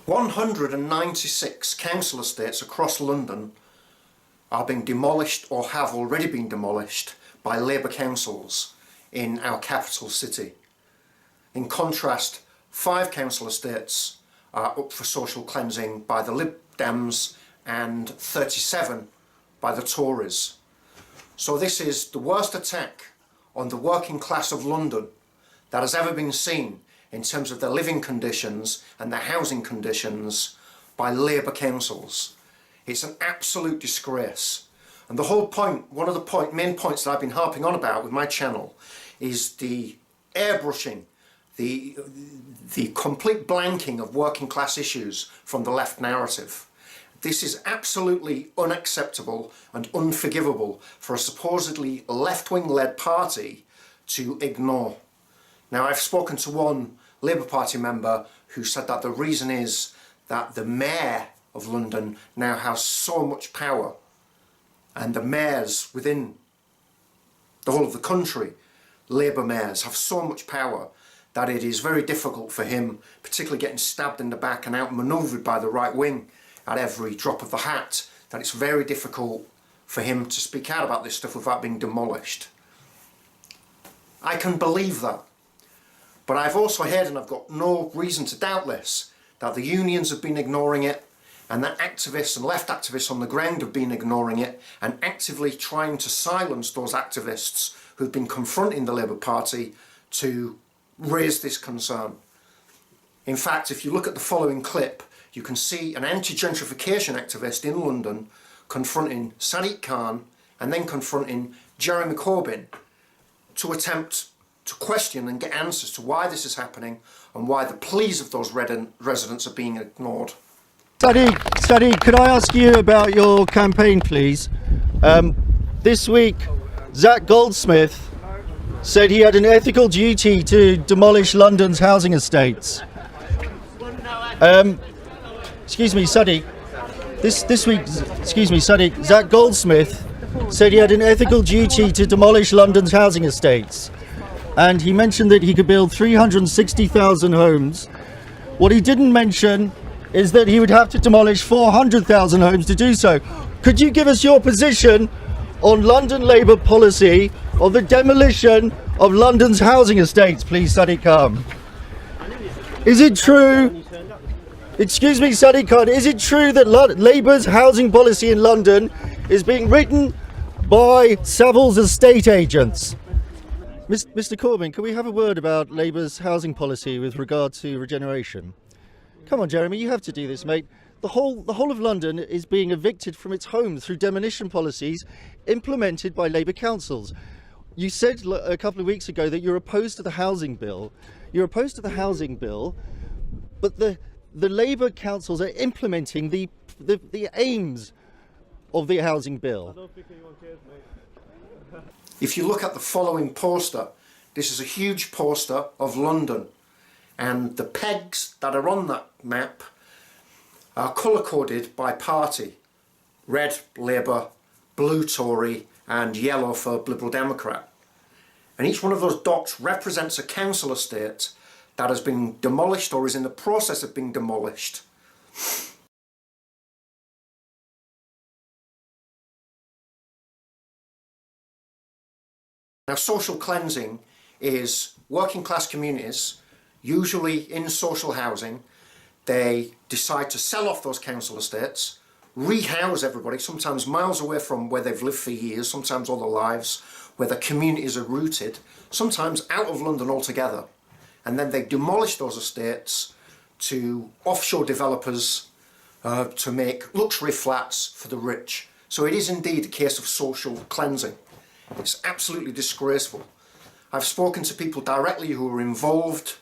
196 council estates across London are being demolished or have already been demolished by Labour councils in our capital city. In contrast, 5 council estates are up for social cleansing by the Lib Dems and 37 by the Tories. So this is the worst attack on the working class of London that has ever been seen in terms of their living conditions and their housing conditions by Labour councils. It's an absolute disgrace. And the whole point, one of the main points that I've been harping on about with my channel is the airbrushing, the complete blanking of working class issues from the left narrative. This is absolutely unacceptable and unforgivable for a supposedly left-wing led party to ignore. Now, I've spoken to one Labour Party member who said that the reason is that the Mayor of London now has so much power, and the mayors within the whole of the country, Labour mayors, have so much power that it is very difficult for him, particularly getting stabbed in the back and outmanoeuvred by the right wing at every drop of the hat, that it's very difficult for him to speak out about this stuff without being demolished. I can believe that. But I've also heard, and I've got no reason to doubt this, that the unions have been ignoring it, and that activists and left activists on the ground have been ignoring it and actively trying to silence those activists who've been confronting the Labour Party to raise this concern. In fact, if you look at the following clip, you can see an anti-gentrification activist in London confronting Sadiq Khan and then confronting Jeremy Corbyn to attempt to question and get answers to why this is happening and why the pleas of those residents are being ignored. Sadiq, could I ask you about your campaign, please? This week, Zach Goldsmith said he had an ethical duty to demolish London's housing estates. Excuse me, Sadiq. This week, Sadiq, Zach Goldsmith said he had an ethical duty to demolish London's housing estates. And he mentioned that he could build 360,000 homes. What he didn't mention is that he would have to demolish 400,000 homes to do so. Could you give us your position on London Labour policy of the demolition of London's housing estates, please, Sadiq Khan? Is it true, excuse me, Sadiq Khan, is it true that Labour's housing policy in London is being written by Savills estate agents? Mr. Corbyn, can we have a word about Labour's housing policy with regard to regeneration? Come on, Jeremy, you have to do this, mate. The whole of London is being evicted from its homes through demolition policies implemented by Labour councils. You said a couple of weeks ago that you're opposed to the housing bill. You're opposed to the housing bill, but the Labour councils are implementing the aims of the housing bill. I don't think anyone cares, mate. If you look at the following poster, this is a huge poster of London, and the pegs that are on that map are colour-coded by party. Red, Labour, blue, Tory, and yellow for Liberal Democrat. And each one of those dots represents a council estate that has been demolished or is in the process of being demolished. Now, social cleansing is working class communities, usually in social housing. They decide to sell off those council estates, rehouse everybody, sometimes miles away from where they've lived for years, sometimes all their lives, where their communities are rooted, sometimes out of London altogether. And then they demolish those estates to offshore developers to make luxury flats for the rich. So it is indeed a case of social cleansing. It's absolutely disgraceful. I've spoken to people directly who are involved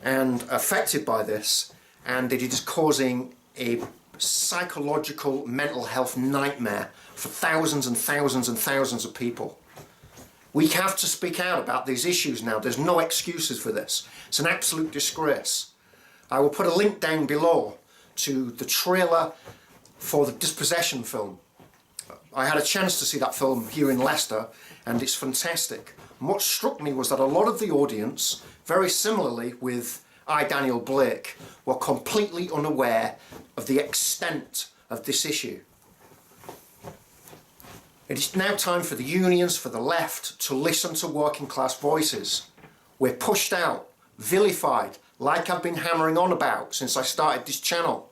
and affected by this, and it is causing a psychological mental health nightmare for thousands and thousands and thousands of people. We have to speak out about these issues now. There's no excuses for this. It's an absolute disgrace. I will put a link down below to the trailer for the Dispossession film. I had a chance to see that film here in Leicester, and it's fantastic. And what struck me was that a lot of the audience, very similarly with I, Daniel Blake, were completely unaware of the extent of this issue. It is now time for the unions, for the left, to listen to working class voices. We're pushed out, vilified, like I've been hammering on about since I started this channel.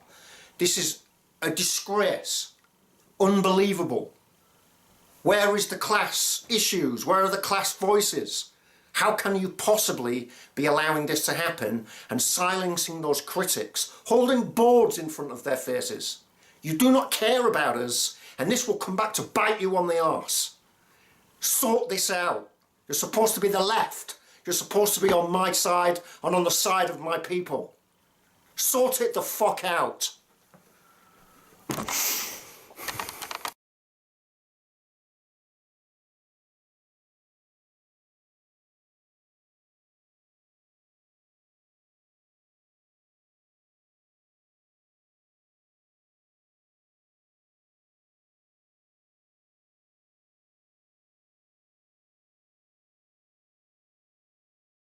This is a disgrace. Unbelievable. Where is the class issues? Where are the class voices? How can you possibly be allowing this to happen and silencing those critics, holding boards in front of their faces? You do not care about us, and this will come back to bite you on the arse. Sort this out. You're supposed to be the left. You're supposed to be on my side and on the side of my people. Sort it the fuck out.